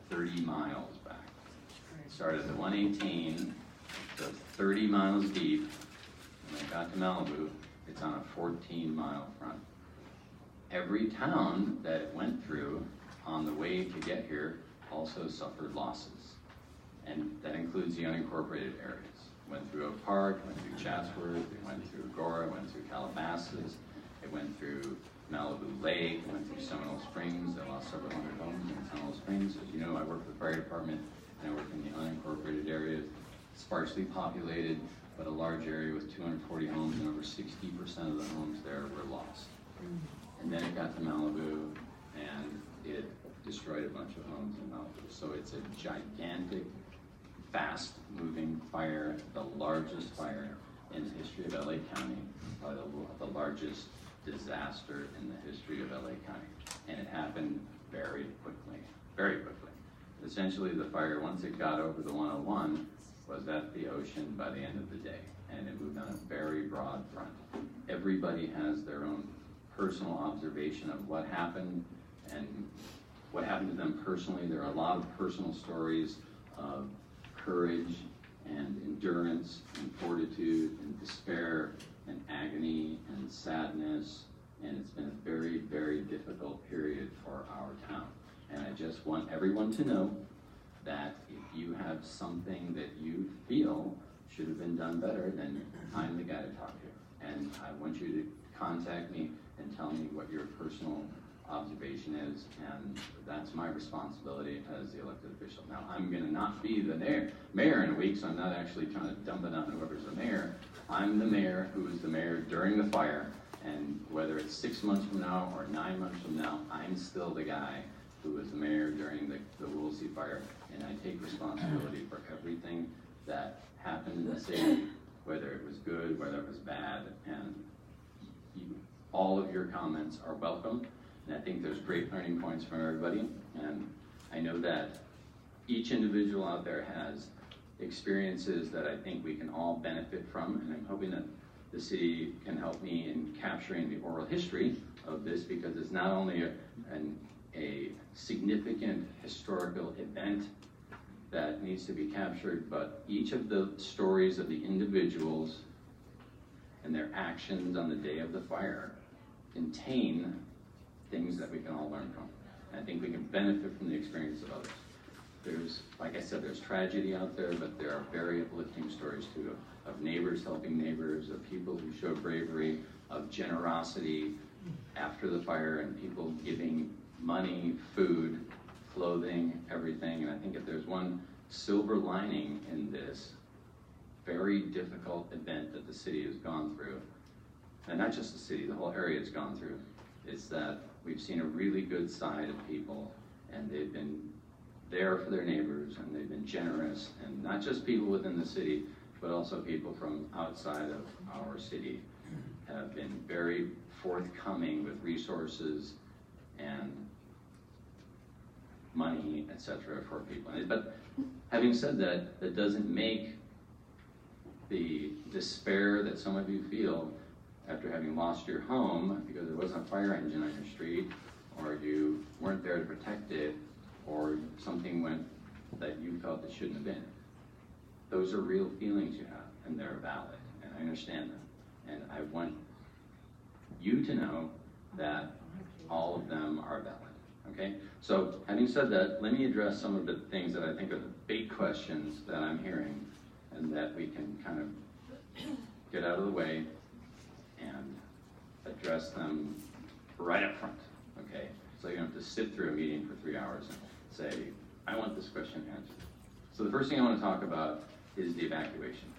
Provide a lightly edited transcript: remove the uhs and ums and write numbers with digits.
30 miles back. It started at 118, so 30 miles deep. When I got to Malibu, it's on a 14-mile front. Every town that it went through on the way to get here also suffered losses. And that includes the unincorporated areas. Went through Oak Park, went through Chatsworth, it went through Agora, went through Calabasas, it went through Malibu Lake, it went through Seminole Springs. They lost several hundred homes in Seminole Springs. As you know, I work for the fire department, and I work in the unincorporated areas, sparsely populated, but a large area with 240 homes, and over 60% of the homes there were lost. And then it got to Malibu, and it destroyed a bunch of homes in Malibu. So it's a gigantic, fast-moving fire, the largest fire in the history of LA County, probably the largest disaster in the history of LA County. And it happened very quickly, very quickly. Essentially, the fire, once it got over the 101, was at the ocean by the end of the day, and it moved on a very broad front. Everybody has their own personal observation of what happened and what happened to them personally. There are a lot of personal stories of courage and endurance and fortitude and despair and agony and sadness, and it's been a very, very difficult period for our town. And I just want everyone to know that if you have something that you feel should have been done better, then I'm the guy to talk to. And I want you to contact me and tell me what your personal observation is, and that's my responsibility as the elected official. Now, I'm gonna not be the mayor in a week, so I'm not actually trying to dump it on whoever's the mayor. I'm the mayor who was the mayor during the fire, and whether it's 6 months from now or 9 months from now, I'm still the guy who was the mayor during the Woolsey fire, and I take responsibility for everything that happened in the city, whether it was good, whether it was bad, and all of your comments are welcome. And I think there's great learning points from everybody, and I know that each individual out there has experiences that I think we can all benefit from, and I'm hoping that the city can help me in capturing the oral history of this, because it's not only a significant historical event that needs to be captured, but each of the stories of the individuals and their actions on the day of the fire contain things that we can all learn from. And I think we can benefit from the experience of others. There's, like I said, there's tragedy out there, but there are very uplifting stories too, of neighbors helping neighbors, of people who show bravery, of generosity after the fire, and people giving money, food, clothing, everything. And I think if there's one silver lining in this very difficult event that the city has gone through, and not just the city, the whole area has gone through, is that we've seen a really good side of people, and they've been there for their neighbors, and they've been generous, and not just people within the city, but also people from outside of our city have been very forthcoming with resources and money, etc., for people. But having said that, that doesn't make the despair that some of you feel after having lost your home because there wasn't a fire engine on your street, or you weren't there to protect it, or something went that you felt it shouldn't have been. Those are real feelings you have, and they're valid, and I understand them. And I want you to know that all of them are valid, okay? So having said that, let me address some of the things that I think are the big questions that I'm hearing, and that we can kind of get out of the way and address them right up front, okay? So you don't have to sit through a meeting for 3 hours and say, I want this question answered. So the first thing I want to talk about is the evacuation.